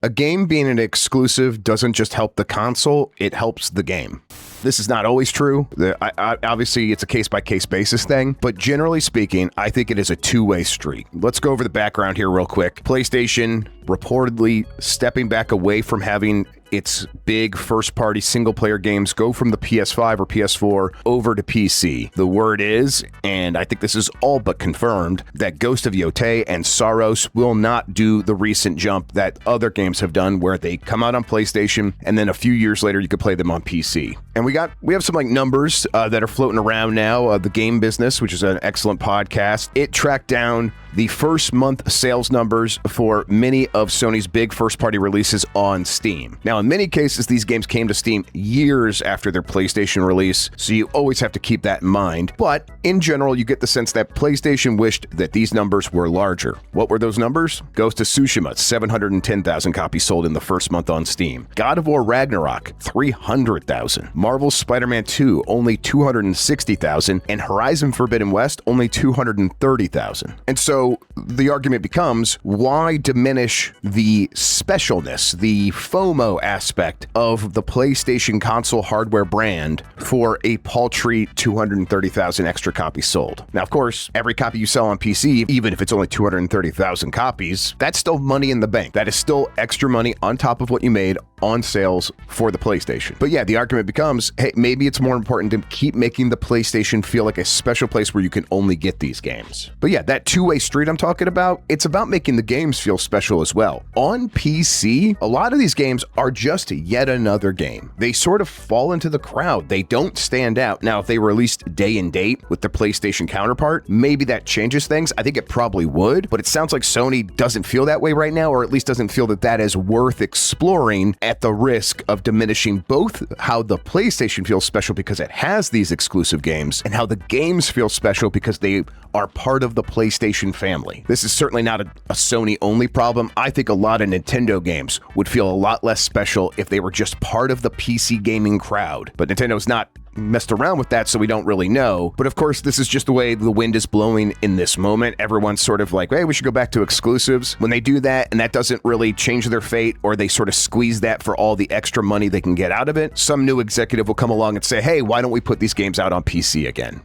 A game being an exclusive doesn't just help the console, it helps the game. This is not always true. Obviously, it's a case-by-case basis thing, but generally speaking, I think it is a two-way street. Let's go over the background here real quick. PlayStation reportedly stepping back away from having its big first-party single-player games go from the PS5 or PS4 over to PC. The word is, and I think this is all but confirmed, that Ghost of Yotei and Saros will not do the recent jump that other games have done where they come out on PlayStation and then a few years later you could play them on PC. And we have some numbers that are floating around now. The Game Business, which is an excellent podcast, it tracked down the first month sales numbers for many of Sony's big first-party releases on Steam. Now, in many cases, these games came to Steam years after their PlayStation release, so you always have to keep that in mind. But in general, you get the sense that PlayStation wished that these numbers were larger. What were those numbers? Ghost of Tsushima, 710,000 copies sold in the first month on Steam. God of War Ragnarok, 300,000. Marvel's Spider-Man 2, only 260,000. And Horizon Forbidden West, only 230,000. And so the argument becomes, why diminish the specialness, the FOMO aspect of the PlayStation console hardware brand for a paltry 230,000 extra copies sold? Now, of course, every copy you sell on PC, even if it's only 230,000 copies, that's still money in the bank. That is still extra money on top of what you made on sales for the PlayStation. But yeah, the argument becomes, hey, maybe it's more important to keep making the PlayStation feel like a special place where you can only get these games. But yeah, that two-way street I'm talking about, it's about making the games feel special as well. On PC, a lot of these games are just yet another game. They sort of fall into the crowd. They don't stand out. Now, if they released day and date with the PlayStation counterpart, maybe that changes things. I think it probably would, but it sounds like Sony doesn't feel that way right now, or at least doesn't feel that that is worth exploring at the risk of diminishing both how the PlayStation feels special because it has these exclusive games and how the games feel special because they are part of the PlayStation family. This is certainly not a Sony-only problem. I think a lot of Nintendo games would feel a lot less special if they were just part of the PC gaming crowd. But Nintendo's not messed around with that, so we don't really know. But of course, this is just the way the wind is blowing in this moment. Everyone's sort of like, hey, we should go back to exclusives. When they do that, and that doesn't really change their fate, or they sort of squeeze that for all the extra money they can get out of it, some new executive will come along and say, hey, why don't we put these games out on PC again?